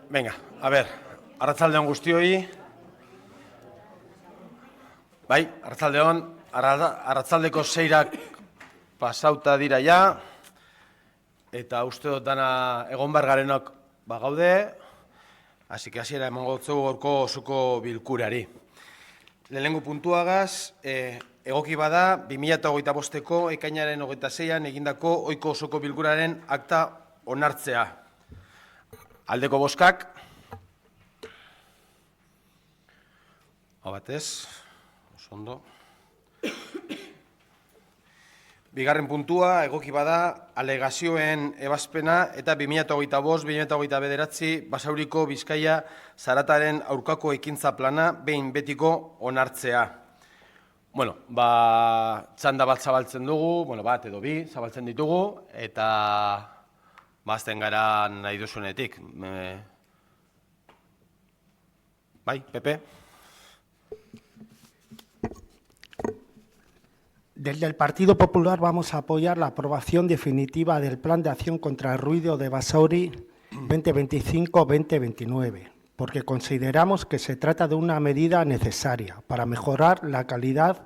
Venga, a ver, arratsaldeon guztioi. Bai, arratsaldeon, arratsaldeko 6ak pasauta dira ja, eta uste dut dana egon behar garenok bagaude, hasi que hasiera emango dutzugu gaurko osoko bilkurari. Lehenengo puntuagaz, egoki bada, 2025ko ekainaren 26an egindako ohiko osoko bilkuraren akta onartzea. Aldeko bozkak. Hau batez, oso ondo. Bigarren puntua, egoki bada, alegazioen ebazpena eta 2025-2029 Basauriko Bizkaia Zarataren aurkako ekintza plana behin betiko onartzea. Bueno, txanda bat zabaltzen dugu, bat edo bi zabaltzen ditugu, eta bazten gara nahi duzunetik. Bai, Pepe? Desde el Partido Popular vamos a apoyar la aprobación definitiva del Plan de Acción contra el Ruido de Basauri 2025-2029, porque consideramos que se trata de una medida necesaria para mejorar la calidad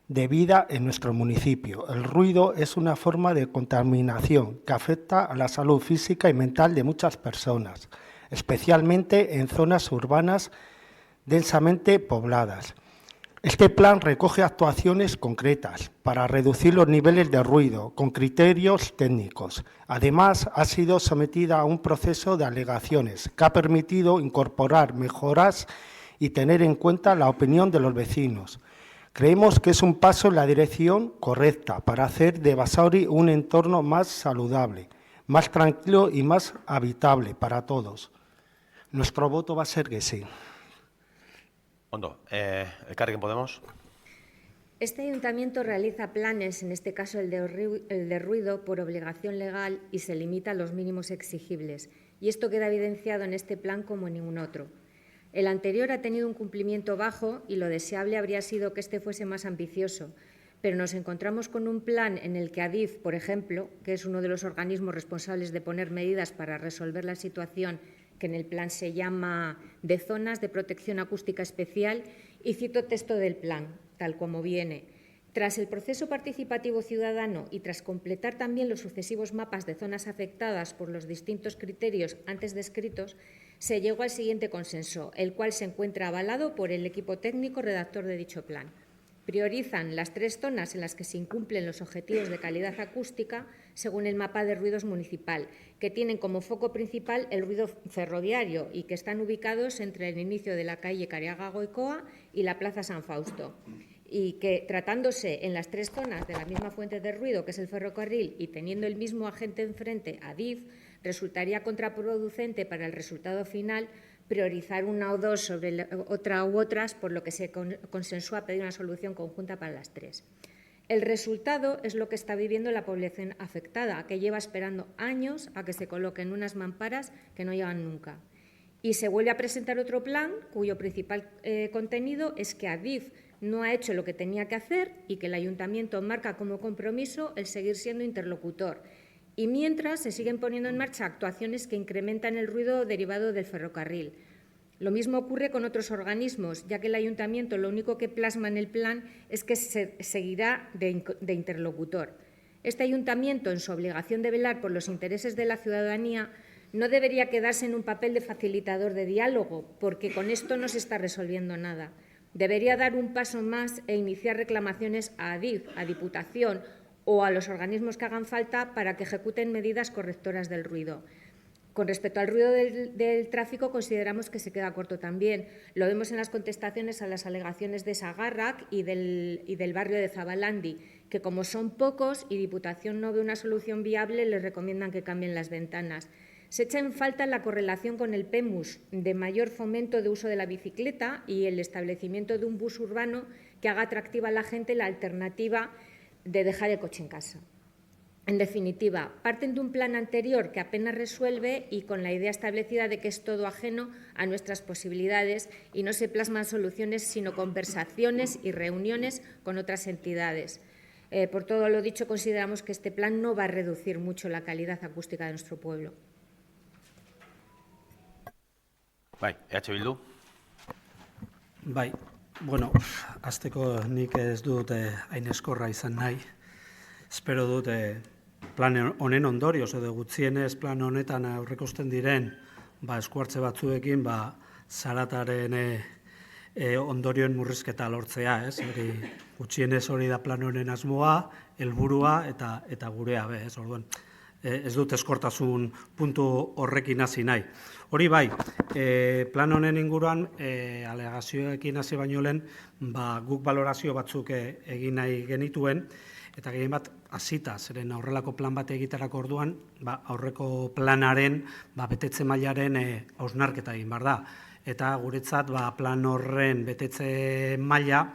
de vida en nuestro municipio. El ruido es una forma de contaminación que afecta a la salud física y mental de muchas personas, especialmente en zonas urbanas densamente pobladas. Este plan recoge actuaciones concretas para reducir los niveles de ruido con criterios técnicos. Además, ha sido sometida a un proceso de alegaciones que ha permitido incorporar mejoras y tener en cuenta la opinión de los vecinos. Creemos que es un paso en la dirección correcta para hacer de Basauri un entorno más saludable, más tranquilo y más habitable para todos. Nuestro voto va a ser que sí. Ondo, elkarrekin Podemos. Este ayuntamiento realiza planes, en este caso el de ruido, por obligación legal y se limita a los mínimos exigibles. Y esto queda evidenciado en este plan como en ningún otro. El anterior ha tenido un cumplimiento bajo y lo deseable habría sido que este fuese más ambicioso, pero nos encontramos con un plan en el que Adif, por ejemplo, que es uno de los organismos responsables de poner medidas para resolver la situación que en el plan se llama de zonas de protección acústica especial, y cito texto del plan, tal como viene. Tras el proceso participativo ciudadano y tras completar también los sucesivos mapas de zonas afectadas por los distintos criterios antes descritos, se llegó al siguiente consenso, el cual se encuentra avalado por el equipo técnico redactor de dicho plan. Priorizan las 3 zonas en las que se incumplen los objetivos de calidad acústica según el mapa de ruidos municipal, que tienen como foco principal el ruido ferroviario y que están ubicados entre el inicio de la calle Cariaga-Goicoa y la Plaza San Fausto. Y que, tratándose en las 3 zonas de la misma fuente de ruido, que es el ferrocarril, y teniendo el mismo agente enfrente, Adif, resultaría contraproducente para el resultado final priorizar una o dos sobre otra u otras, por lo que se consensuó a pedir una solución conjunta para las 3. El resultado es lo que está viviendo la población afectada, que lleva esperando años a que se coloquen unas mamparas que no llegan nunca. Y se vuelve a presentar otro plan cuyo principal contenido es que Adif no ha hecho lo que tenía que hacer y que el Ayuntamiento marca como compromiso el seguir siendo interlocutor. Y mientras se siguen poniendo en marcha actuaciones que incrementan el ruido derivado del ferrocarril. Lo mismo ocurre con otros organismos, ya que el Ayuntamiento lo único que plasma en el plan es que se seguirá de interlocutor. Este Ayuntamiento, en su obligación de velar por los intereses de la ciudadanía, no debería quedarse en un papel de facilitador de diálogo, porque con esto no se está resolviendo nada. Debería dar un paso más e iniciar reclamaciones a Adif, a Diputación o a los organismos que hagan falta para que ejecuten medidas correctoras del ruido. Con respecto al ruido del tráfico, consideramos que se queda corto también. Lo vemos en las contestaciones a las alegaciones de Sagarrak y del barrio de Zabalandi, que como son pocos y Diputación no ve una solución viable, les recomiendan que cambien las ventanas. Se echa en falta la correlación con el PEMUS de mayor fomento de uso de la bicicleta y el establecimiento de un bus urbano que haga atractiva a la gente la alternativa de dejar el coche en casa. En definitiva, parten de un plan anterior que apenas resuelve y con la idea establecida de que es todo ajeno a nuestras posibilidades y no se plasman soluciones sino conversaciones y reuniones con otras entidades. Por todo lo dicho, consideramos que este plan no va a reducir mucho la calidad acústica de nuestro pueblo. Bai, EH Bildu. Bai, bueno, hasteko nik ez dut hain eskorra izan nahi. Espero dut plan honen ondorioz, edo gutxienez plan honetan aurreikusten diren eskuartze batzuekin zarataren ondorioen murrizketa lortzea, ez? Gutxienez hori da plan honen asmoa, helburua eta gurea be, ez? Orduan, ez dut eskortasun puntu horrekin hasi nahi. Hori bai, plan honen inguruan alegazioekin hasi baino lehen, guk balorazio batzuk egin nahi genituen, eta gehien bat hasita, zeren aurrelako plan bat egiterako orduan, aurreko planaren betetze mailaren hausnarketa egin behar da. Eta guretzat plan horren betetze maila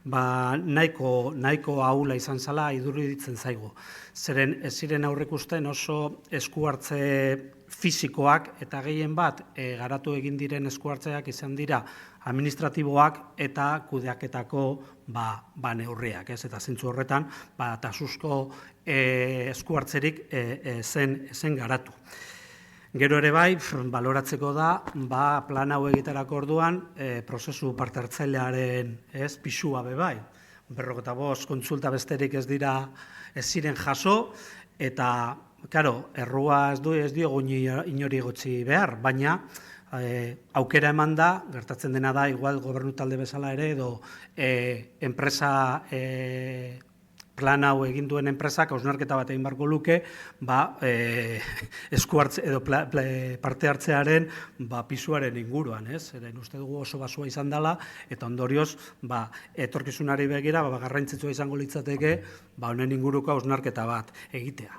nahiko ahula izan zela iruditzen zaigu. Zeren ez ziren aurreikusten oso eskuhartze fisikoak eta gehien bat garatu egin diren eskuhartzeak izan dira administratiboak eta kudeaketako neurriak, ez? Eta zentzu horretan tasusko eskuhartzerik zen garatu. Gero ere bai, baloratzeko da, plan hau egiterako orduan, prozesu parte hartzailearen pisua be bai. 45 kontsulta besterik ez ziren jaso, eta, karo, errua ez diogu inori egotzi behar, baina aukera eman da, gertatzen dena da, igual gobernu talde bezala ere, edo enpresa plan hau egin duen enpresak hausnarketa bat egin beharko luke, eskuhartze edo parte hartzearen pisuaren inguruan, ez? Zeren uste dugu oso basua izan dela, eta ondorioz, etorkizunari begira, garrantzitsua izango litzateke, honen inguruko hausnarketa bat egitea.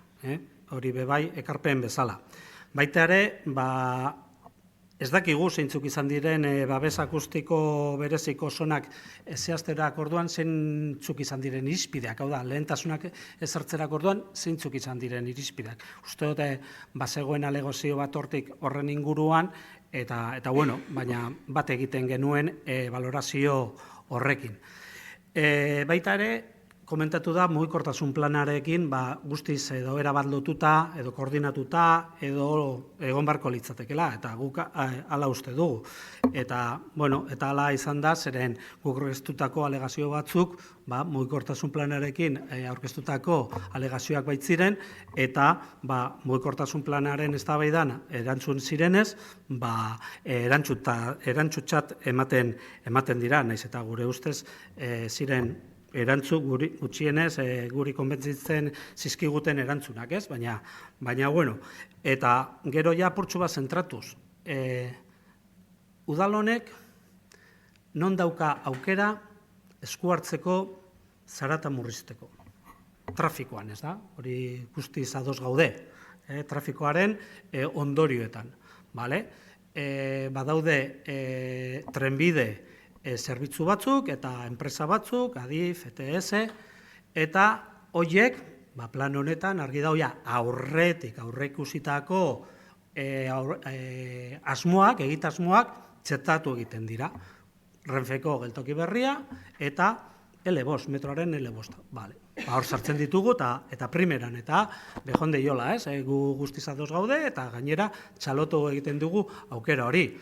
Hori bebai, ekarpen bezala. Baita ere, ez dakigu zeintzuk izan diren babes akustiko bereziko zonak zehazterak orduan zeintzuk izan diren irizpideak, hau da, lehentasunak ezartzerak orduan zeintzuk izan diren irizpideak. Uste dute, bazegoen alegazio bat hortik horren inguruan, eta bueno, baina bat egiten genuen balorazio horrekin. Baita ere, komentatu da, mugikortasun planarekin guztiz edo erabat lotuta, edo koordinatuta, edo egon barko litzatekela, eta guk hala uste dugu. Eta hala izan da, zeren guk aurkeztutako alegazio batzuk, mugikortasun planarekin aurkeztutako alegazioak baitziren, eta mugikortasun planaren eztabaidan erantzun zirenez, erantzutzat ematen dira, naiz eta gure ustez ziren erantzuk gutxienez guri konbentzitzen zizkiguten erantzunak, ez? Baina, bueno, eta gero ja apurtxu bat zentratuz. Udal honek non dauka aukera esku hartzeko zarata murrizteko. Trafikoan, ez da? Hori guztiz ados gaude, trafikoaren ondorioetan. Badaude trenbide zerbitzu batzuk eta enpresa batzuk, ADIF, ETS, eta horiek, plan honetan, argi dauia, aurreikusitako asmoak, egitasmoak, txertatu egiten dira. Renfeko geltoki berria eta L5, metroaren L5. Hor sartzen ditugu eta primeran, eta behonde jola, gu guztiz ados gaude, eta gainera txalotu egiten dugu aukera hori.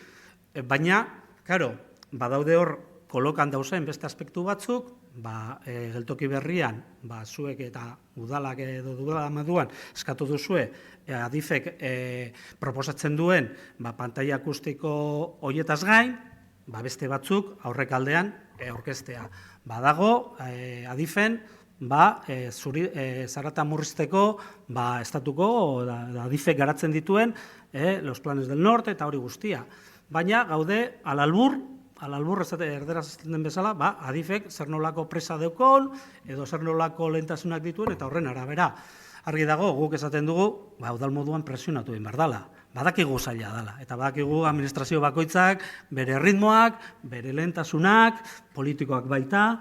Baina, karo, badaude hor kolokan dauzen beste aspektu batzuk, geltoki berrian, zuek eta udalak edo udala moduan eskatu duzue, adifek proposatzen duen pantaila akustiko horietaz gain, beste batzuk aurrekaldean aurkeztea. Badago, adifen, zarata murrizteko estatuko, adifek garatzen dituen, los planes del norte eta hori guztia. Baina gaude alalbur erderaz esaten den bezala, adifek zer nolako presa deukon, edo zer nolako lehentasunak dituen, eta horren arabera. Argi dago, guk esaten dugu, udal moduan presionatu egin behar dela. Badakigu zaila dela, eta badakigu administrazio bakoitzak, bere ritmoak, bere lehentasunak, politikoak baita,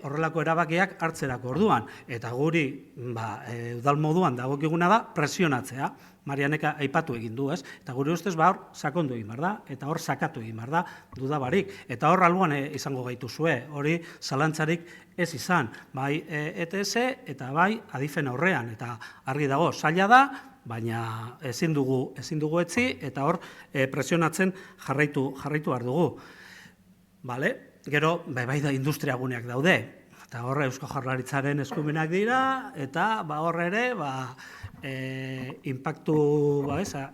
horrelako erabakiak hartzerako orduan. Eta guri, udal moduan dagokiguna da, presionatzea. Marianek aipatu egin du, ez? Eta gure ustez, hor sakondu egin behar da, eta hor sakatu egin behar da, dudabarik. Eta hor alboan izango gaituzue, hori zalantzarik ez izan, bai ETS eta bai adifen aurrean. Eta argi dago, zaila da, baina ezin dugu etzi, eta hor presionatzen jarraitu behar dugu. Gero, bai da industria guneak daude, eta horre Eusko Jaurlaritzaren eskumenak dira, eta hor ere,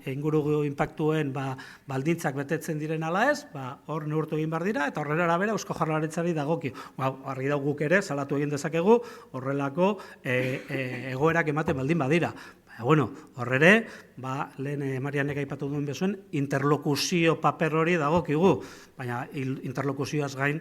inguru inpaktuen baldintzak betetzen diren ala ez, hor neurtu egin behar dira, eta horrela arabera Eusko Jaurlaritzari dagoki. Argi dago guk ere, salatu egin dezakegu, horrelako egoerak ematen baldin badira. Horrere, lehen Marianek aipatu duen bezuen, interlokuzio paper hori dagokigu, baina interlokuzioaz gain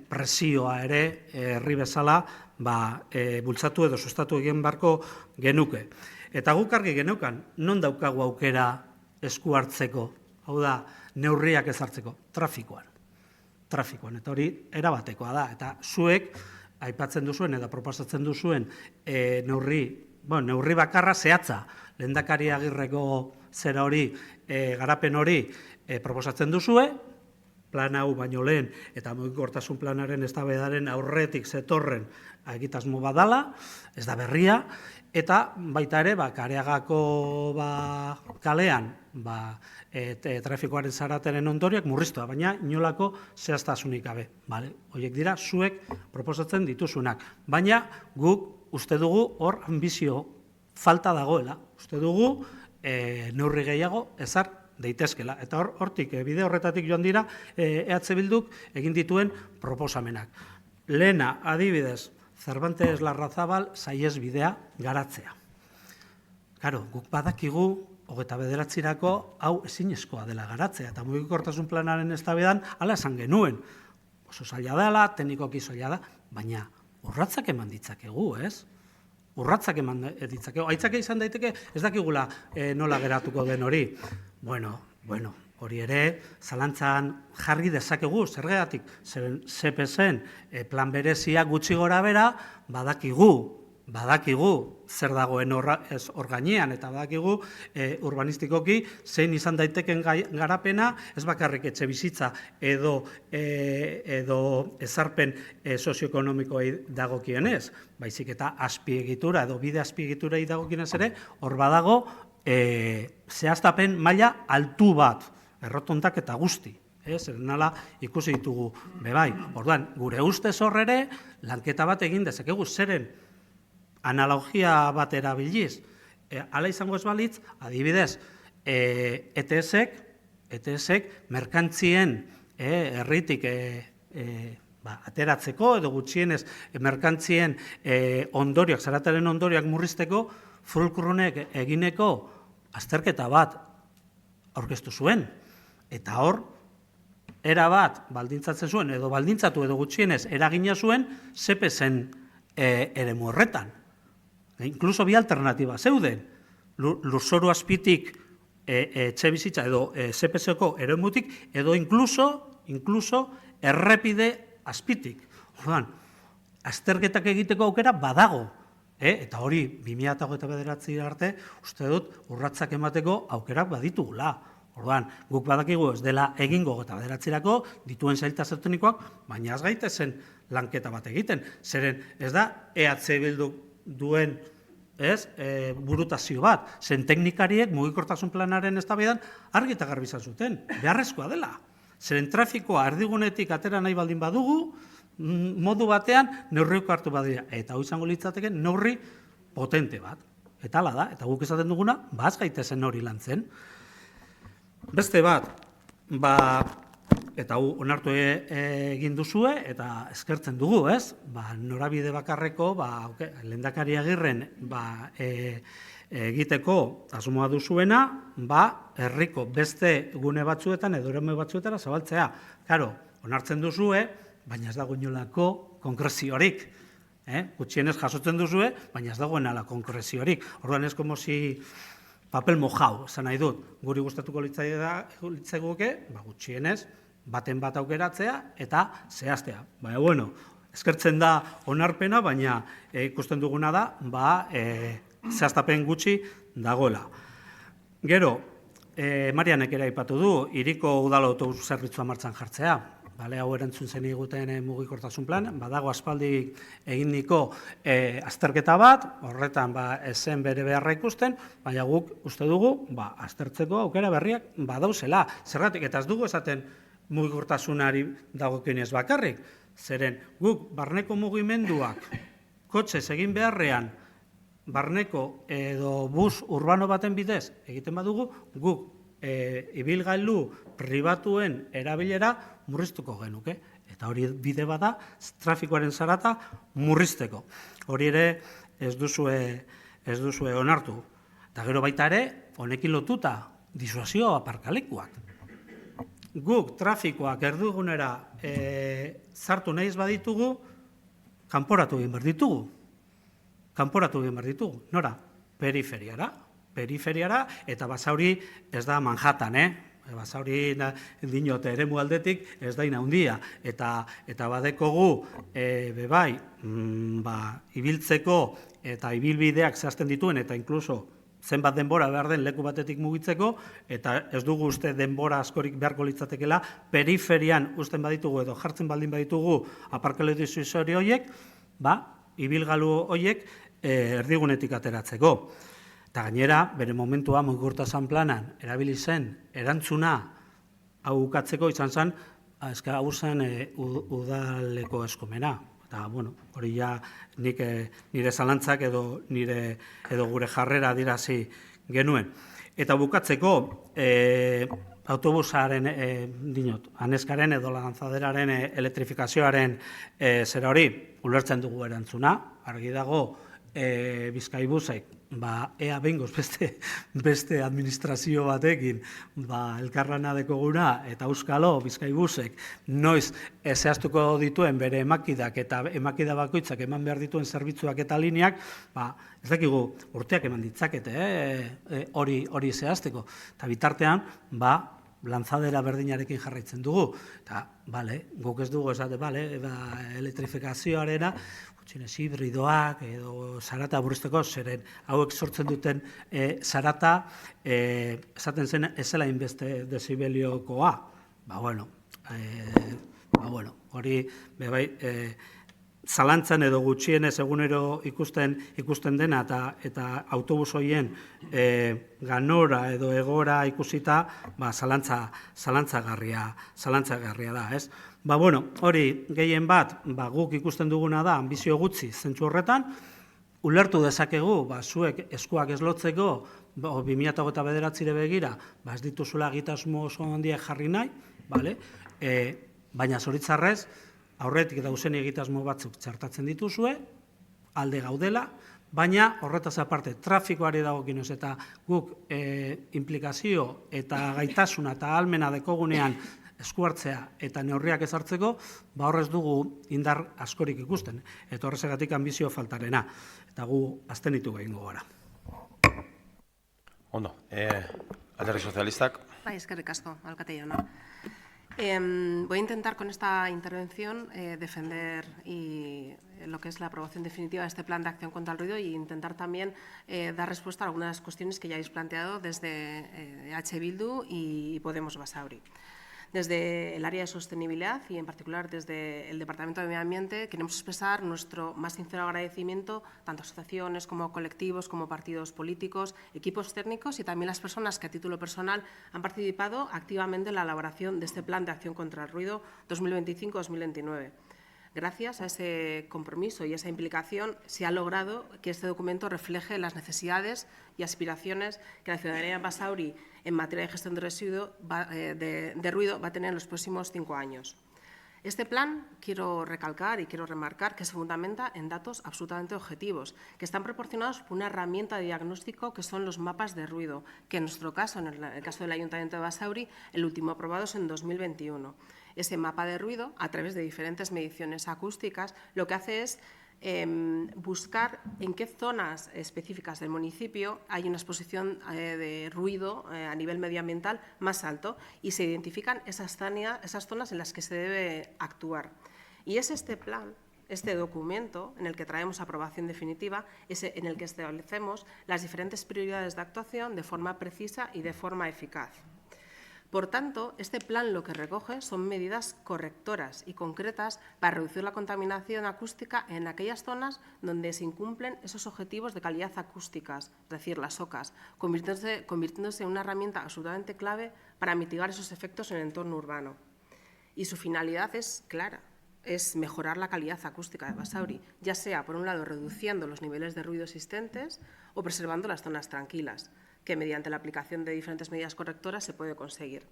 presioa ere herri bezala bultzatu edo sustatu egin barko genuke. Eta guk argi geneukan, non daukagu aukera esku hartzeko, hau da, neurriak ezartzeko, trafikoan, eta hori erabatekoa da, eta zuek aipatzen duzuen eta proposatzen duzuen neurri bakarra zehatza, Lehendakari Agirreko zera hori, garapen hori proposatzen duzue, plan hau baino lehen eta mugikortasun planaren eztabaidaren aurretik zetorren egitasmo badala, ez da berria, eta baita ere, Kareagako kalean trafikoaren zarateren ondorioak murriztua, baina inolako zehaztasunik gabe. Horiek dira, zuek proposatzen dituzunak. Baina guk uste dugu hor ambizio falta dagoela. Uste dugu neurri gehiago ezar daitezkela. Eta hortik, bide horretatik joan dira, EH Bilduk egin dituen proposamenak. Lehena, adibidez, Cervantes Larrazabal saihesbidea garatzea. Guk badakigu, 29 hau ezinezkoa dela garatzea, eta mugikortasun planaren eztabaidan hala esan genuen. Oso zaila dela, teknikoki zaila da, baina urratsak eman ditzakegu, ez? Urratsak eman ditzakegu. Aitzake izan daiteke, ez dakigula nola geratuko den hori. Bueno, hori ere, zalantzan jarri dezakegu, zergatik, CPS-en plan berezia gutxi gora bera, badakigu zer dagoen hor gainean, eta badakigu urbanistikoki zein izan daiteken garapena, ez bakarrik etxe bizitza edo ezarpen sozioekonomikoei dagokienez, baizik eta azpiegitura edo bide azpiegiturei dagokienez ere, hor badago zehaztapen maila altu bat, errotondak eta guzti. Zeren nala ikusi ditugu bebai. Orduan, gure ustez horrere, lanketa bat egin dezakegu zeren analogia bat erabiliz. Hala izango ez balitz, adibidez, ETS-ek merkantzien herritik ateratzeko edo gutxienez merkantzien ondorioak, zarataren ondorioak murrizteko, Fulcrunek egineko azterketa bat aurkeztu zuen. Eta hor, erabat baldintzatzen zuen, edo baldintzatu edo gutxienez eragina zuen CPS-en eremu horretan. Inkluso bi alternatiba zeuden, lurzoru azpitik etxe bizitza edo CPS-eko eremutik, edo inkluso errepide azpitik. Orduan, azterketak egiteko aukera badago, eta hori 2029 arte, uste dut, urratsak emateko aukerak baditugula. Orduan, guk badakigu ez dela egingo 29 dituen zailtasun teknikoak, baina ez gaitezen lanketa bat egiten. Zeren ez da EH Bilduk duen burutazio bat, zen teknikariek mugikortasun planaren eztabaidan argi eta garbi izan zuten, beharrezkoa dela. Zeren trafikoa erdigunetik atera nahi baldin badugu, modu batean neurriuk hartu badira. Eta hori izango litzateke neurri potente bat. Eta hala da, eta guk esaten duguna, ez gaitezen hori lantzen. Beste bat, eta onartu egin duzue, eta eskertzen dugu, ez? Norabide bakarreko, Lehendakari Agirren egiteko asmoa duzuena, herriko beste gune batzuetan edo eremu batzuetara zabaltzea. Karo, onartzen duzue, baina ez dago inolako konkreziorik. Gutxienez jasotzen duzue, baina ez dagoenala konkreziorik. Orduan ez como si papel mojau, esan nahi dut, guri gustatuko litzaiguke, gutxienez, baten bat aukeratzea eta zehaztea. Baina, eskertzen da onarpena, baina ikusten duguna da, zehaztapen gutxi dagoela. Gero, Marianek ere aipatu du, hiriko udal autobus zerbitzua martxan jartzea. bale, hau erantzun zen eguten mugikortasun plan, badago aspaldi eginiko azterketa bat, horretan esen bere beharra ikusten, baina guk uste dugu aztertzeko aukera berriak badauzela. Zergatik, eta ez dugu esaten mugikortasunari dagokionez bakarrik, zeren guk barneko mugimenduak kotxez egin beharrean, barneko edo bus urbano baten bidez egiten badugu, guk ibilgailu pribatuen erabilera murriztuko genuke. Eta hori bide bada, trafikoaren zarata murrizteko. Hori ere ez duzue onartu. Eta gero baita ere, honekin lotuta, disuasio aparkalekuak. Guk trafikoak erdigunera sartu nahiz baditugu, kanporatu egin behar ditugu. Kanporatu egin behar ditugu. Nora? Periferiara, eta Basauri ez da Manhattan, Basauri dinot eremu aldetik ez da inaundia. Eta badekogu, bebai, ibiltzeko eta ibilbideak zehazten dituen, eta inkluso zenbat denbora behar den leku batetik mugitzeko, eta ez dugu uste denbora askorik beharko litzatekela, periferian usten baditugu edo jartzen baldin baditugu aparkaleku disuasori horiek, ibilgalu horiek erdigunetik ateratzeko. Eta gainera, bere momentua mugikortasun planan erabili zen erantzuna hau ukatzeko izan zen, hau zen udaleko eskumena. Eta, hori ja nire zalantzak edo gure jarrera adirazi genuen. Eta bukatzeko, autobusaren, aneskaren edo lanzaderaren elektrifikazioaren zera hori, ulertzen dugu erantzuna, argi dago Bizkaibusek, ea behingoz beste administrazio batekin elkarlana dekoguna eta Euskalo Bizkaibusek noiz zehaztuko dituen bere emakidak eta emakida bakoitzak eman behar dituen zerbitzuak eta lineak, ez dakigu urteak eman ditzakete hori zehazteko. Eta bitartean, lanzadera berdinarekin jarraitzen dugu. Eta, guk ez dugu esate, elektrifikazioarena, gutxinez hibridoak edo zarata buruzteko, zeren hauek sortzen duten zarata esaten zen ezela inbeste dezibeliokoa. Hori, bebai, zalantzan edo gutxienez egunero ikusten dena eta autobus horien ganora edo egora ikusita zalantzagarria da, ez? Hori gehien bat guk ikusten duguna da ambizio gutxi zentzu horretan, ulertu dezakegu zuek eskuak eslotzeko 2029 begira ez dituzula egitasmo oso handiak jarri nahi, baina zoritzarrez aurretik dauzen egitasmo batzuk txertatzen dituzue, alde gaudela, baina horretaz aparte trafikoari dagokionez eta guk implikazio eta gaitasuna eta ahalmena dekogunean esku hartzea eta neurriak ezartzeko, horrez dugu indar askorik ikusten, eta horrezegatik ambizio faltarena, eta gu abstenitu egingo gara. Ondo, Alderdi Sozialistak. Eskerrik asko, alkate jauna. Voy a intentar con esta intervención defender lo que es la aprobación definitiva de este plan de acción contra el ruido e intentar también dar respuesta a algunas cuestiones que ya habéis planteado desde H. Bildu y Podemos Basauri. Desde el área de sostenibilidad y en particular desde el Departamento de Medio Ambiente queremos expresar nuestro más sincero agradecimiento tanto a asociaciones como colectivos, como partidos políticos, equipos técnicos y también las personas que a título personal han participado activamente en la elaboración de este Plan de Acción contra el Ruido 2025-2029. Gracias a ese compromiso y esa implicación se ha logrado que este documento refleje las necesidades y aspiraciones que la ciudadanía de Basauri en materia de gestión de residuos de ruido va a tener en los próximos 5 años. Este plan, quiero recalcar y quiero remarcar que se fundamenta en datos absolutamente objetivos, que están proporcionados por una herramienta de diagnóstico que son los mapas de ruido, que en nuestro caso, en el caso del Ayuntamiento de Basauri, el último aprobado es en 2021. Ese mapa de ruido, a través de diferentes mediciones acústicas, lo que hace es buscar en qué zonas específicas del municipio hay una exposición de ruido a nivel medioambiental más alto y se identifican esas zonas en las que se debe actuar. Y es este plan, este documento en el que traemos aprobación definitiva, en el que establecemos las diferentes prioridades de actuación de forma precisa y de forma eficaz. Por tanto, este plan lo que recoge son medidas correctoras y concretas para reducir la contaminación acústica en aquellas zonas donde se incumplen esos objetivos de calidad acústica, es decir, las OCAs, convirtiéndose en una herramienta absolutamente clave para mitigar esos efectos en el entorno urbano. Y su finalidad es clara, es mejorar la calidad acústica de Basauri, ya sea, por un lado, reduciendo los niveles de ruido existentes o preservando las zonas tranquilas, que mediante la aplicación de diferentes medidas correctoras se puede conseguir.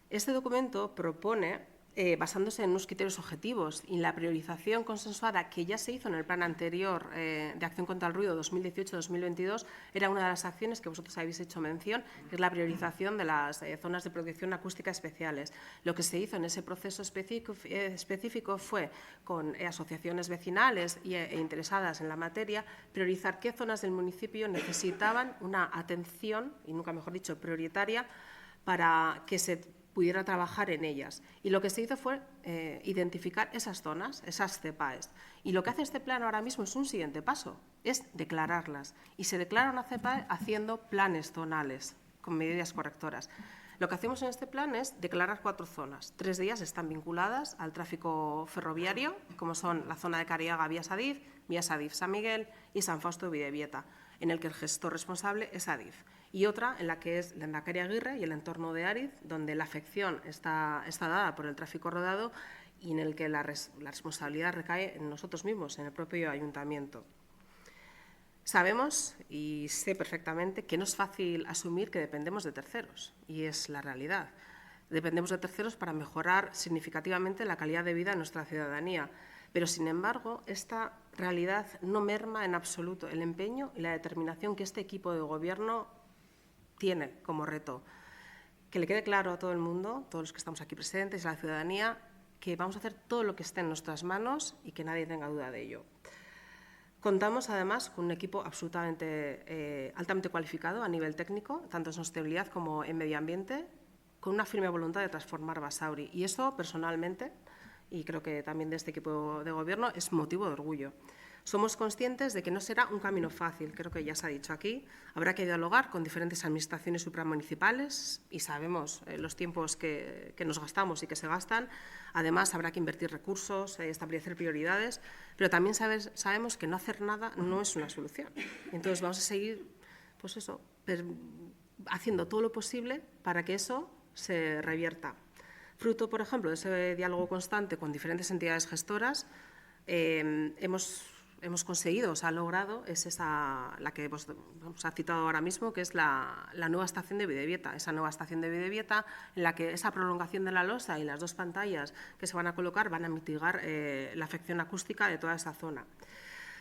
Este documento propone, basándose en unos criterios objetivos y la priorización consensuada que ya se hizo en el plan anterior de acción contra el ruido 2018-2022, era una de las acciones que vosotros habéis hecho mención, que es la priorización de las zonas de protección acústica especiales. Lo que se hizo en ese proceso específico fue, con asociaciones vecinales e interesadas en la materia, priorizar qué zonas del municipio necesitaban una atención, y nunca mejor dicho, prioritaria, para que se pudiera trabajar en ellas. Y lo que se hizo fue identificar esas zonas, esas CEPAES. Y lo que hace este plan ahora mismo es un siguiente paso, es declararlas. Y se declara una CEPAE haciendo planes zonales, con medidas correctoras. Lo que hacemos en este plan es declarar 4 zonas. 3 de ellas están vinculadas al tráfico ferroviario, como son la zona de Cariaga, Vías Adif, Vías Adif San Miguel y San Fausto Bidebieta, en el que el gestor responsable es Adif. Y otra en la que es Lehendakari Aguirre y el entorno de Ariz, donde la afección está dada por el tráfico rodado y en el que la responsabilidad recae en nosotros mismos, en el propio ayuntamiento. Sabemos y sé perfectamente que no es fácil asumir que dependemos de terceros, y es la realidad. Dependemos de terceros para mejorar significativamente la calidad de vida de nuestra ciudadanía, pero, sin embargo, esta realidad no merma en absoluto el empeño y la determinación que este equipo de Gobierno tiene como reto. Que le quede claro a todo el mundo, todos los que estamos aquí presentes, a la ciudadanía, que vamos a hacer todo lo que esté en nuestras manos y que nadie tenga duda de ello. Contamos, además, con un equipo absolutamente altamente cualificado a nivel técnico, tanto en sostenibilidad como en medio ambiente, con una firme voluntad de transformar Basauri. Y eso, personalmente, y creo que también de este equipo de Gobierno, es motivo de orgullo. Somos conscientes de que no será un camino fácil, creo que ya se ha dicho aquí. Habrá que dialogar con diferentes administraciones supramunicipales y sabemos los tiempos que nos gastamos y que se gastan. Además, habrá que invertir recursos, establecer prioridades, pero también sabemos que no hacer nada no es una solución. Entonces, vamos a seguir pues eso, haciendo todo lo posible para que eso se revierta. Fruto, por ejemplo, de ese diálogo constante con diferentes entidades gestoras, hemos conseguido, se ha logrado, es la que os ha citado ahora mismo, que es la nueva estación de Bidebieta. Esa nueva estación de Bidebieta, en la que esa prolongación de la losa y las 2 pantallas que se van a colocar van a mitigar la afección acústica de toda esa zona.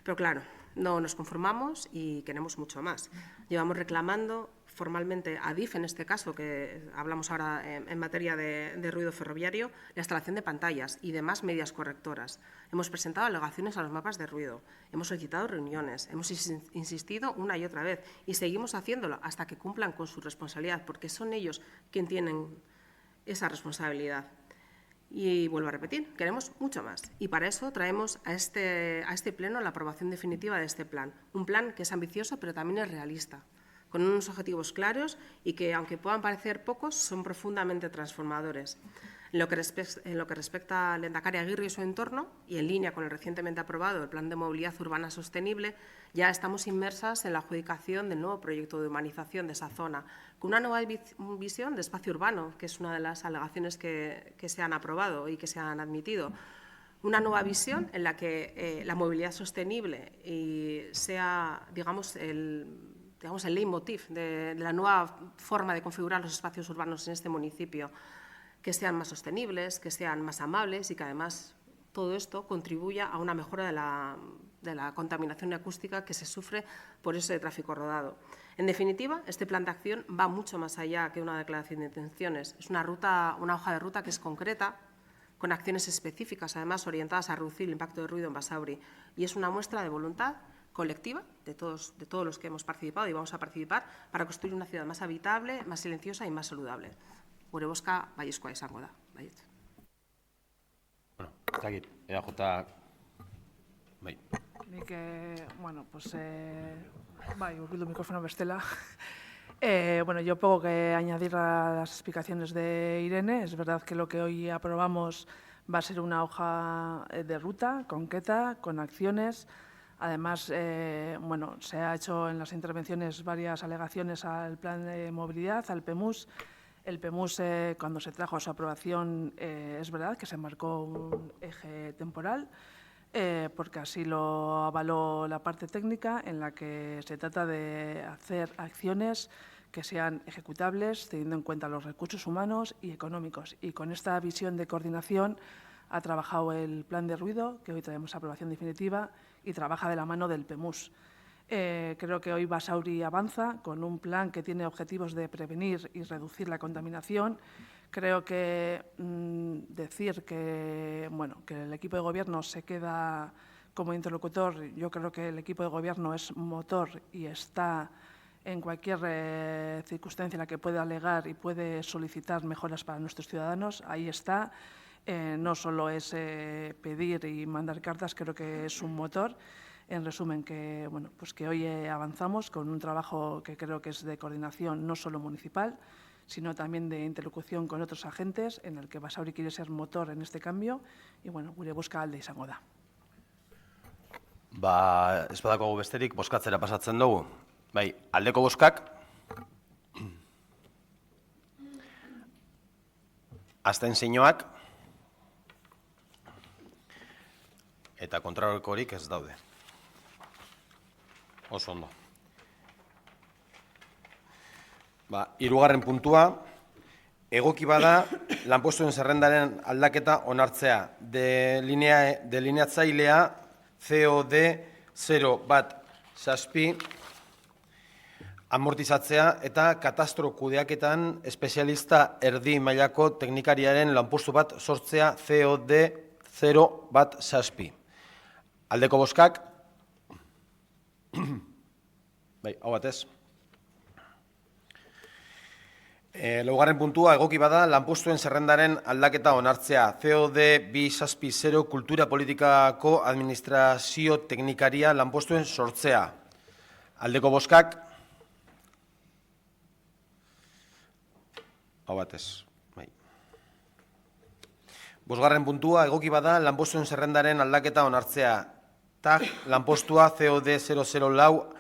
Pero claro, no nos conformamos y queremos mucho más. Llevamos reclamando formalmente a Adif, en este caso, que hablamos ahora en materia de ruido ferroviario, la instalación de pantallas y demás medidas correctoras. Hemos presentado alegaciones a los mapas de ruido, hemos solicitado reuniones, hemos insistido una y otra vez y seguimos haciéndolo hasta que cumplan con su responsabilidad, porque son ellos quienes tienen esa responsabilidad. Y vuelvo a repetir, queremos mucho más. Y para eso traemos a este pleno la aprobación definitiva de este plan. Un plan que es ambicioso, pero también es realista, con unos objetivos claros y que, aunque puedan parecer pocos, son profundamente transformadores. En lo que respecta a Lehendakari Aguirre y su entorno, y en línea con el recientemente aprobado el Plan de Movilidad Urbana Sostenible, ya estamos inmersas en la adjudicación del nuevo proyecto de humanización de esa zona, con una nueva visión de espacio urbano, que es una de las alegaciones que se han aprobado y que se han admitido. Una nueva visión en la que la movilidad sostenible sea, digamos, el leitmotiv de la nueva forma de configurar los espacios urbanos en este municipio, que sean más sostenibles, que sean más amables y que además todo esto contribuya a una mejora de la contaminación acústica que se sufre por ese tráfico rodado. En definitiva, este plan de acción va mucho más allá que una declaración de intenciones. Es una hoja de ruta que es concreta, con acciones específicas, además orientadas a reducir el impacto de ruido en Basauri. Y es una muestra de voluntad colectiva de todos los que hemos participado y vamos a participar para construir una ciudad más habitable, más silenciosa y más saludable. Gure bozka baiezkoa izango da. Baiet. Bueno, ez dakit, EAJ... Bai. Nik, bueno, pues, bai, urbildu mikrofona bestela. Bueno, yo poco que añadir a las explicaciones de Irene. Es verdad que lo que hoy aprobamos va a ser una hoja de ruta concreta, con acciones. Además, bueno, se ha hecho en las intervenciones varias alegaciones al plan de movilidad, al PEMUS. El PEMUS, cuando se trajo a su aprobación, es verdad que se marcó un eje temporal, porque así lo avaló la parte técnica, en la que se trata de hacer acciones que sean ejecutables, teniendo en cuenta los recursos humanos y económicos. Y con esta visión de coordinación ha trabajado el plan de ruido, que hoy traemos a aprobación definitiva, y trabaja de la mano del PEMUS. Creo que hoy Basauri avanza con un plan que tiene objetivos de prevenir y reducir la contaminación. Creo que decir que, bueno, que el equipo de gobierno se queda como interlocutor, yo creo que el equipo de gobierno es motor y está en cualquier circunstancia en la que pueda alegar y puede solicitar mejoras para nuestros ciudadanos. Ahí está. No solo es pedir y mandar cartas, creo que es un motor. En resumen, que, bueno, pues que hoy avanzamos con un trabajo que creo que es de coordinación no solo municipal, sino también de interlocución con otros agentes, en el que Basauri quiere ser motor en este cambio, y, bueno, gure bozka alde izango da. Ez badakogu besterik, bozkatzera pasatzen dugu. Bai, aldeko bozkak. Abstentzioak. Eta kontrakorik ez daude. Oso ondo. Hirugarren puntua, egoki bada lanpostuen zerrendaren aldaketa onartzea. Delineatzailea COD 0-7 amortizatzea eta katastro kudeaketan espezialista erdi mailako teknikariaren lanpostu bat sortzea COD 0-7. Aldeko bozkak. Bai, hau batez. Laugarren puntua, egoki bada lanpostuen zerrendaren aldaketa onartzea. COD 2-0 kultura politikako administrazio teknikaria lanpostuen sortzea. Aldeko bozkak. Hau batez. Bosgarren puntua, egoki bada lanpostuen zerrendaren aldaketa onartzea. TAG lanpostua COD 004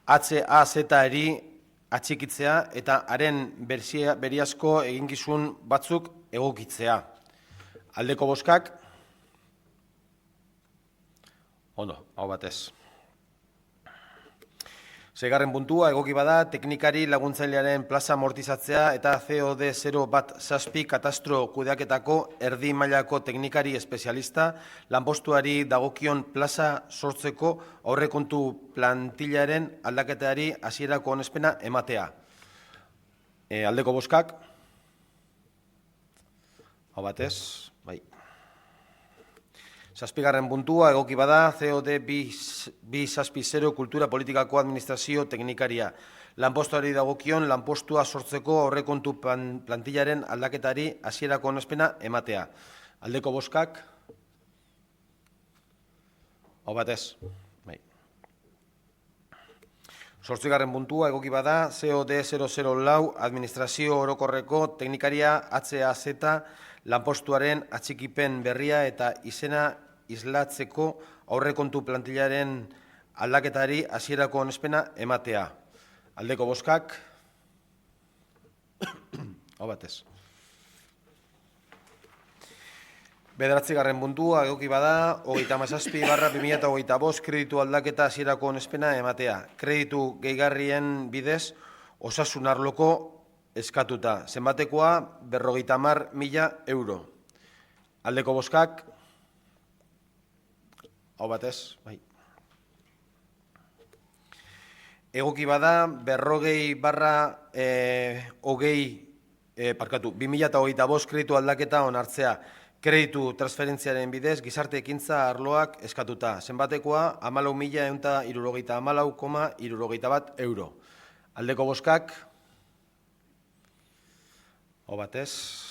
HAZ-eri atxikitzea eta haren beriazko eginkizun batzuk egokitzea. Aldeko bozkak. Ondo, hau batez. Seigarren puntua, egoki bada, teknikari laguntzailearen plaza amortizatzea eta COD 0-7 katastro kudeaketako erdi mailako teknikari espezialista lanpostuari dagokion plaza sortzeko aurrekontu plantillaren aldaketari hasierako onespena ematea. Aldeko bozkak. Hau batez, bai. Zazpigarren puntua, egoki bada, COD 2-0 kultura politikako administrazio teknikaria. Lanpostuari dagokion lanpostua sortzeko aurrekontu plantillaren aldaketari hasierako onespena ematea. Aldeko bozkak. Hau batez. Zortzigarren puntua, egoki bada, COD 004 administrazio orokorreko teknikaria HAZ lanpostuaren atxikipen berria eta izena islatzeko aurrekontu plantillaren aldaketari hasierako onespena ematea. Aldeko bozkak. Hau batez. Bederatzigarren puntua, egoki bada, 37/2025 kreditu aldaketa hasierako onespena ematea. Kreditu gehigarrien bidez osasun arloko eskatuta. Zenbatekoa 50.000 euro. Aldeko bozkak. Hau batez, bai. Egoki bada 2025 kreditu aldaketa onartzea. Kreditu transferentziaren bidez gizarte ekintza arloak eskatuta. Zenbatekoa 14.174,71 euro. Aldeko bozkak. Hau batez.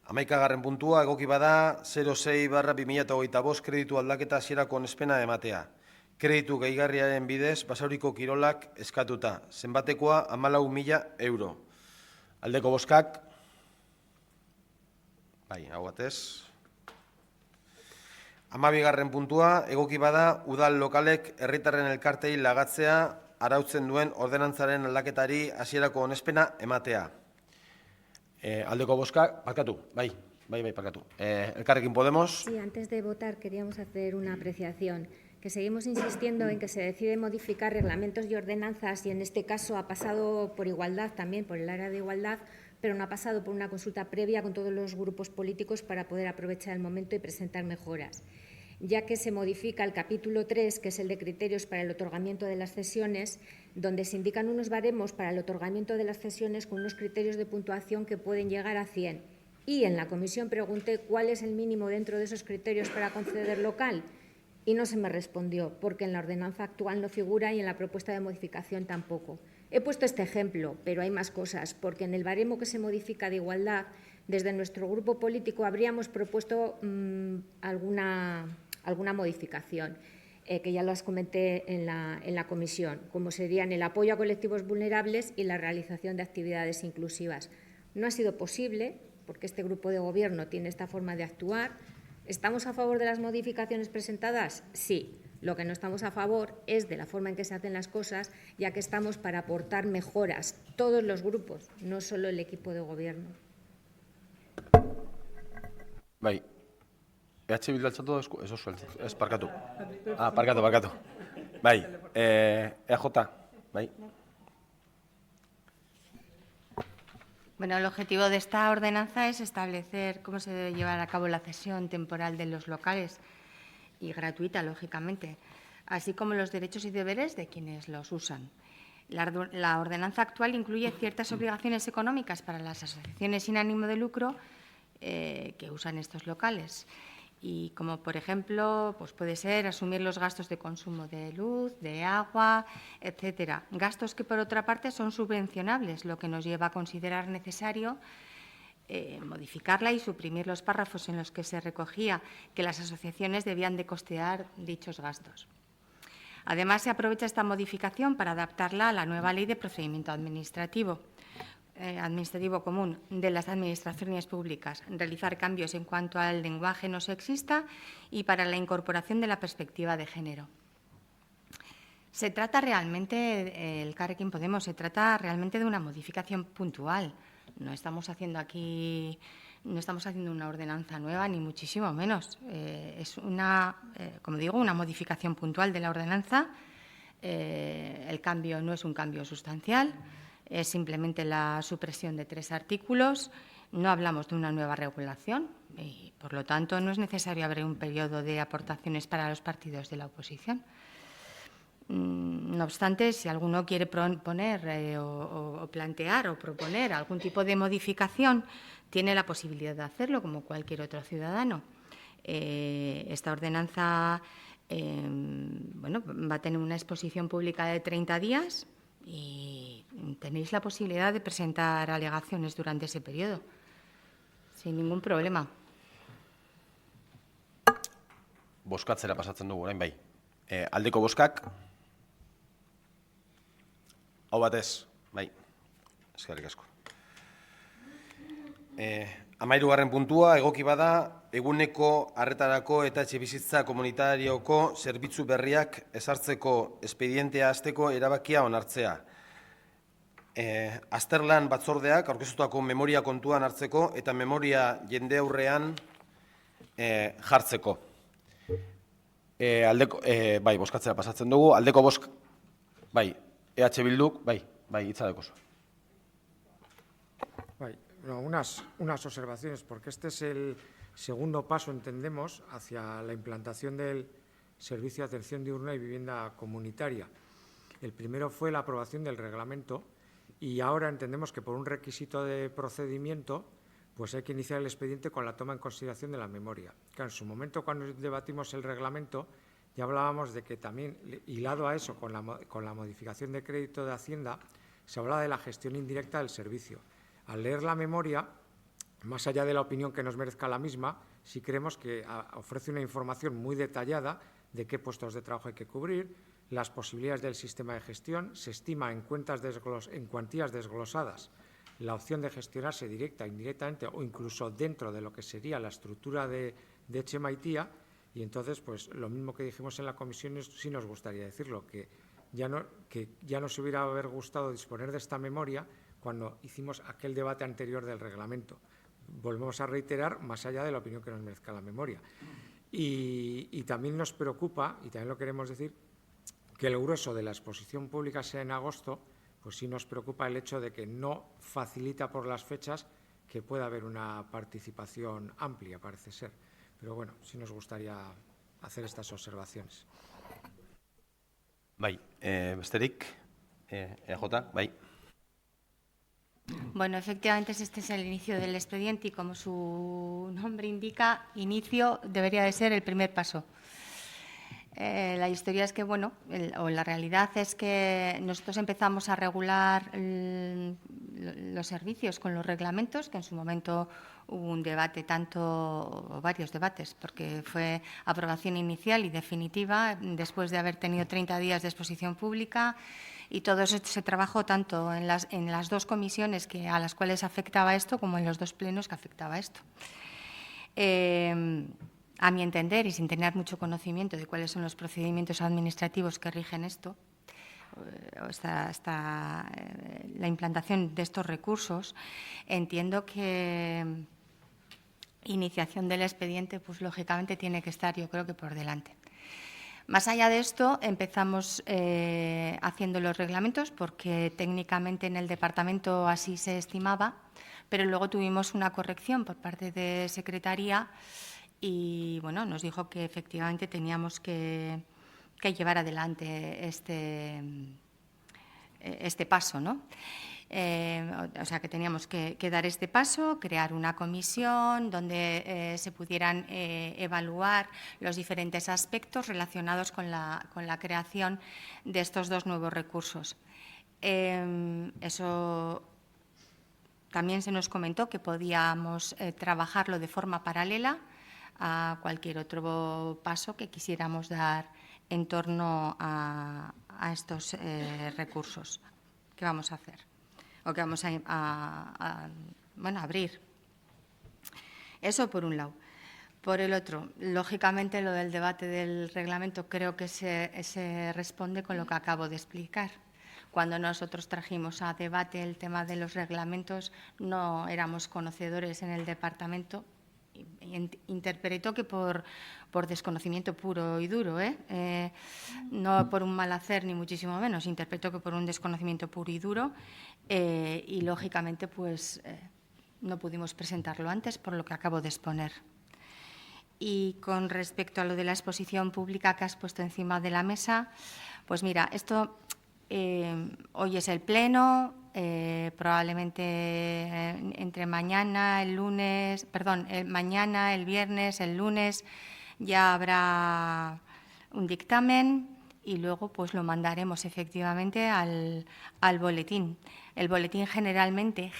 11. puntua, egoki bada 06/2025 kreditu aldaketa hasierako onespena ematea. kreditu gehigarriaren bidez Basauriko kirolak eskatuta. Zenbatekoa 14.000 euro. Aldeko bozkak, bai, hau batez. 12. puntua, egoki bada, udal lokalek herritarren elkartei lagatzea arautzen duen ordenantzaren aldaketari hasierako onespena ematea. Aldeko bozkak, parkatu, bai, parkatu. Elkarrekin Podemos. Sí, antes de votar queríamos hacer una apreciación, que seguimos insistiendo en que se decide modificar reglamentos y ordenanzas y en este caso ha pasado por igualdad también, por el área de igualdad, pero no ha pasado por una consulta previa con todos los grupos políticos para poder aprovechar el momento y presentar mejoras, ya que se modifica el capítulo 3, que es el de criterios para el otorgamiento de las cesiones, donde se indican unos baremos para el otorgamiento de las cesiones con unos criterios de puntuación que pueden llegar a 100. Y en la comisión pregunté cuál es el mínimo dentro de esos criterios para conceder local y no se me respondió, porque en la ordenanza actual no figura y en la propuesta de modificación tampoco. He puesto este ejemplo, pero hay más cosas, porque en el baremo que se modifica de igualdad, desde nuestro grupo político habríamos propuesto alguna modificación, que ya las comenté en la comisión, como serían el apoyo a colectivos vulnerables y la realización de actividades inclusivas. No ha sido posible, porque este grupo de gobierno tiene esta forma de actuar. ¿Estamos a favor de las modificaciones presentadas? Sí. Lo que no estamos a favor es de la forma en que se hacen las cosas, ya que estamos para aportar mejoras, todos los grupos, no solo el equipo de gobierno. Bai. Bildu altzatu eso suelto. Ez, parkatu. Parkatu. Bai. EJ. Bai. Bueno, el objetivo de esta ordenanza es establecer cómo se debe llevar a cabo la cesión temporal de los locales y gratuita, lógicamente, así como los derechos y deberes de quienes los usan. La ordenanza actual incluye ciertas obligaciones económicas para las asociaciones sin ánimo de lucro que usan estos locales. Y como, por ejemplo, pues puede ser asumir los gastos de consumo de luz, de agua, etcétera. Gastos que, por otra parte, son subvencionables, lo que nos lleva a considerar necesario modificarla y suprimir los párrafos en los que se recogía que las asociaciones debían de costear dichos gastos. Además, se aprovecha esta modificación para adaptarla a la nueva Ley de Procedimiento Administrativo Común de las Administraciones Públicas, realizar cambios en cuanto al lenguaje no sexista y para la incorporación de la perspectiva de género. Se trata realmente, Elkarrekin Podemos, se trata realmente de una modificación puntual. No estamos haciendo una ordenanza nueva, ni muchísimo menos. Es como digo, una modificación puntual de la ordenanza. El cambio no es un cambio sustancial, es simplemente la supresión de 3 artículos. No hablamos de una nueva regulación y, por lo tanto, no es necesario abrir un periodo de aportaciones para los partidos de la oposición. No obstante, si alguno quiere poner o plantear o proponer algún tipo de modificación, tiene la posibilidad de hacerlo, como cualquier otro ciudadano. Esta ordenanza va a tener una exposición pública de 30 días y tenéis la posibilidad de presentar alegaciones durante ese periodo, sin ningún problema. Bozkatzera pasatzen dugu, orain bai. Aldeko bozkak. Hau batez, bai. Eskerrik asko. 13. puntua, egoki bada, eguneko arretarako eta etxebizitza komunitarioko zerbitzu berriak ezartzeko espedientea hasteko erabakia onartzea. Azterlan batzordeak aurkeztutako memoria kontuan hartzeko eta memoria jende aurrean jartzeko. Bai, bozkatzera pasatzen dugu. Aldeko bozk... Bai, EH Bilduk, bai, hitza dekozu. Unas observaciones, porque este es el segundo paso, entendemos, hacia la implantación del servicio de atención diurna y vivienda comunitaria. El primero fue la aprobación del reglamento y ahora entendemos que por un requisito de procedimiento pues hay que iniciar el expediente con la toma en consideración de la memoria. Claro, en su momento, cuando debatimos el reglamento, ya hablábamos de que también, hilado a eso, con la modificación de crédito de Hacienda, se hablaba de la gestión indirecta del servicio. Al leer la memoria, más allá de la opinión que nos merezca la misma, sí creemos que ofrece una información muy detallada de qué puestos de trabajo hay que cubrir, las posibilidades del sistema de gestión, se estima en cuantías desglosadas la opción de gestionarse directa, indirectamente o incluso dentro de lo que sería la estructura de Echemaitía, y entonces, pues lo mismo que dijimos en la comisión, sí nos gustaría decirlo, que ya nos hubiera gustado disponer de esta memoria cuando hicimos aquel debate anterior del reglamento. Volvemos a reiterar, más allá de la opinión que nos merezca la memoria. Y también nos preocupa, y también lo queremos decir, que el grueso de la exposición pública sea en agosto, pues sí nos preocupa el hecho de que no facilita por las fechas que pueda haber una participación amplia, parece ser. Pero bueno, sí nos gustaría hacer estas observaciones. Bai, besterik, EJ, bai. Bueno, efectivamente este es el inicio del expediente y como su nombre indica, inicio debería de ser el primer paso. La historia es que, bueno, o la realidad es que nosotros empezamos a regular los servicios con los reglamentos, que en su momento hubo un debate, varios debates, porque fue aprobación inicial y definitiva, después de haber tenido 30 días de exposición pública, y todo eso se trabajó tanto en las dos comisiones a las cuales afectaba esto, como en los dos plenos que afectaba esto. A mi entender, y sin tener mucho conocimiento de cuáles son los procedimientos administrativos que rigen esto, la implantación de estos recursos, entiendo que iniciación del expediente, pues lógicamente tiene que estar, yo creo que por delante. Más allá de esto, empezamos haciendo los reglamentos porque técnicamente en el departamento así se estimaba, pero luego tuvimos una corrección por parte de Secretaría y bueno, nos dijo que efectivamente teníamos que llevar adelante este paso, ¿no? O sea, que teníamos que dar este paso, crear una comisión donde se pudieran evaluar los diferentes aspectos relacionados con la creación de estos dos nuevos recursos. Eso también se nos comentó que podíamos trabajarlo de forma paralela a cualquier otro paso que quisiéramos dar en torno a estos recursos que vamos a hacer o que vamos a abrir. Eso por un lado. Por el otro, lógicamente lo del debate del reglamento creo que se responde con lo que acabo de explicar. Cuando nosotros trajimos a debate el tema de los reglamentos, no éramos conocedores en el departamento. Interpreto que por desconocimiento puro y duro, no por un mal hacer ni muchísimo menos, interpreto que por un desconocimiento puro y duro y lógicamente pues no pudimos presentarlo antes por lo que acabo de exponer. Y con respecto a lo de la exposición pública que has puesto encima de la mesa, pues mira, esto hoy es el pleno. Probablemente entre mañana, mañana, el viernes, el lunes ya habrá un dictamen y luego pues lo mandaremos efectivamente al boletín. El boletín generalmente,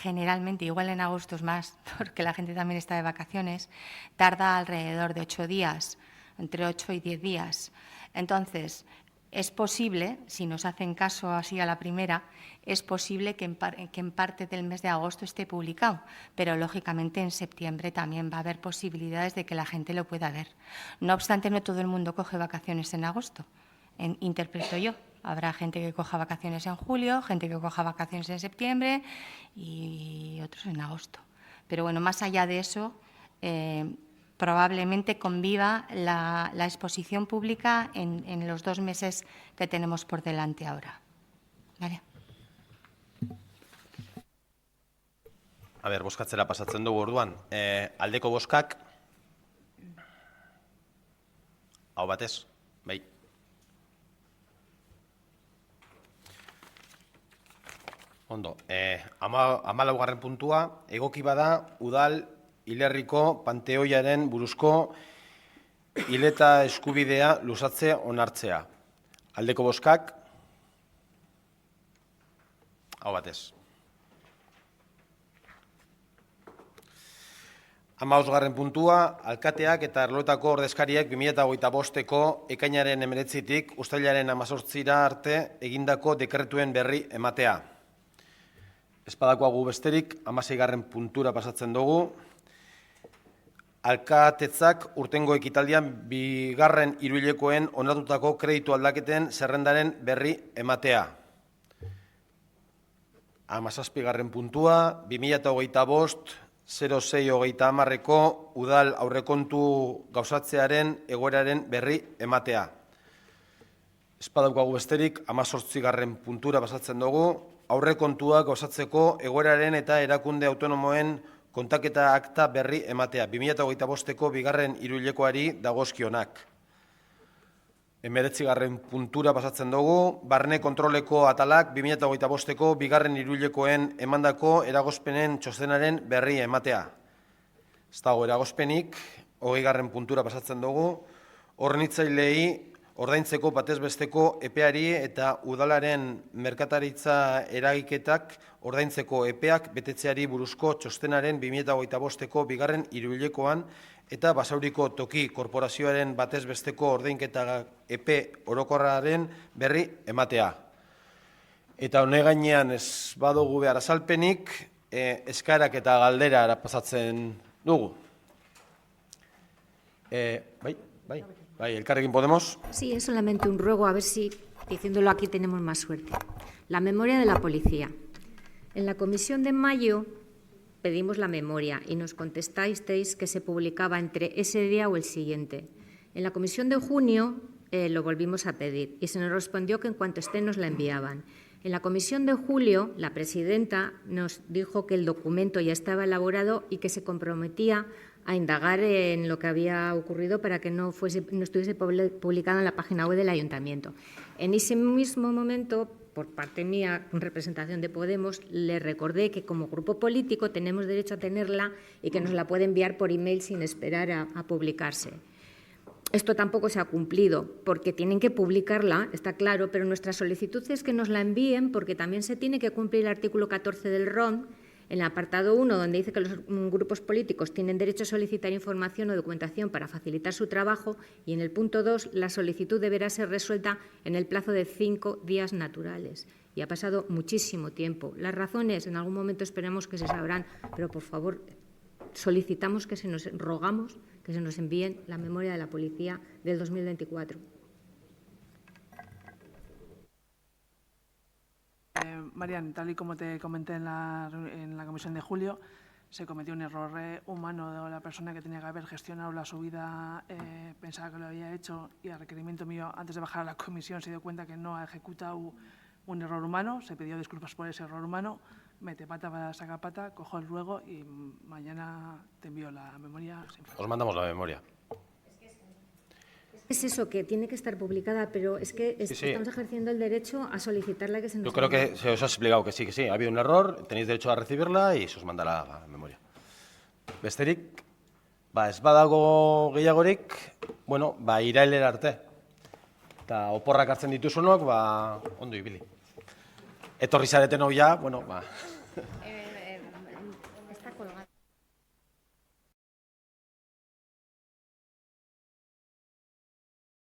igual en agosto es más, porque la gente también está de vacaciones, tarda alrededor de 8 días, entre 8 y 10 días. Entonces, es posible, si nos hacen caso así a la primera, es posible que en parte del mes de agosto esté publicado, pero lógicamente en septiembre también va a haber posibilidades de que la gente lo pueda ver. No obstante, no todo el mundo coge vacaciones en agosto, interpreto yo. Habrá gente que coja vacaciones en julio, gente que coja vacaciones en septiembre y otros en agosto. Pero bueno, más allá de eso, probablemente conviva la exposición pública en los 2 meses que tenemos por delante ahora. ¿Vale? A ber, bozkatzera pasatzen dugu orduan. Aldeko bozkak, hau batez, bai. Ondo, 14. puntua, egoki bada udal hilerriko panteoiaren buruzko hileta eskubidea luzatzea onartzea. Aldeko bozkak, hau batez. 15. puntua, alkateak eta arloetako ordezkariak 2025ko ekainaren 19tik uztailaren 18ra arte egindako dekretuen berri ematea. Espadakoagu besterik, 16. puntura pasatzen dugu. Alkatetzak urtengo ekitaldian 2. hiruhilekoen onartutako kreditu aldaketen zerrendaren berri ematea. 17. puntua, 2025-06-30ko udal aurrekontu gauzatzearen egoeraren berri ematea. Espadaukagu besterik, 18. puntura pasatzen dugu, aurrekontua gauzatzeko egoeraren eta erakunde autonomoen kontaketa akta berri ematea, 2025ko 2. hiruhilekoari dagozkionak. 19. puntura pasatzen dugu, barne kontroleko atalak 2025ko 2. hiruhilekoen emandako eragozpenen txostenaren berri ematea. Ez dago eragozpenik, 20. puntura pasatzen dugu, hornitzailei ordaintzeko batezbesteko epeari eta udalaren merkataritza eragiketak ordaintzeko epeak betetzeari buruzko txostenaren 2025ko 2. hiruhilekoan eta Basauriko toki korporazioaren batezbesteko ordainketa epe orokorraren berri ematea. Eta hone gainean ez badugu behar azalpenik, eskaerak eta galdera pasatzen dugu. Bai, Elkarrekin Podemos. Sí, es solamente un ruego, a ver si diciéndolo aquí tenemos más suerte. La memoria de la policía. En la comisión de mayo pedimos la memoria y nos contestasteis que se publicaba entre ese día o el siguiente. En la comisión de junio lo volvimos a pedir y se nos respondió que en cuanto esté nos la enviaban. En la comisión de julio, la presidenta nos dijo que el documento ya estaba elaborado y que se comprometía a indagar en lo que había ocurrido para que no estuviese publicado en la página web del Ayuntamiento. En ese mismo momento, por parte mía, en representación de Podemos, le recordé que como grupo político tenemos derecho a tenerla y que nos la puede enviar por email sin esperar a publicarse. Esto tampoco se ha cumplido, porque tienen que publicarla, está claro, pero nuestra solicitud es que nos la envíen porque también se tiene que cumplir el artículo 14 del RON, en el apartado 1, donde dice que los grupos políticos tienen derecho a solicitar información o documentación para facilitar su trabajo, y en el punto 2, la solicitud deberá ser resuelta en el plazo de 5 días naturales. Y ha pasado muchísimo tiempo. Las razones, en algún momento esperemos que se sabrán, pero por favor, rogamos que se nos envíen la memoria de la policía del 2024. Marian, tal y como te comenté en la comisión de julio, se cometió un error humano de la persona que tenía que haber gestionado la subida, pensaba que lo había hecho y a requerimiento mío, antes de bajar a la comisión, se dio cuenta que no ha ejecutado un error humano, se pidió disculpas por ese error humano, mete pata para sacar pata, cojo el ruego y mañana te envío la memoria. Os mandamos la memoria. Es eso, que tiene que estar publicada, pero es que estamos ejerciendo el derecho a solicitarla que se nos... Yo creo que se os ha explicado que sí, ha habido un error, tenéis derecho a recibirla y se os mandará la memoria. Besterik, ez badago gehiagorik, irailera arte. Eta oporrak hartzen dituzuenok, ondo ibili. Etorri zareten hau ja,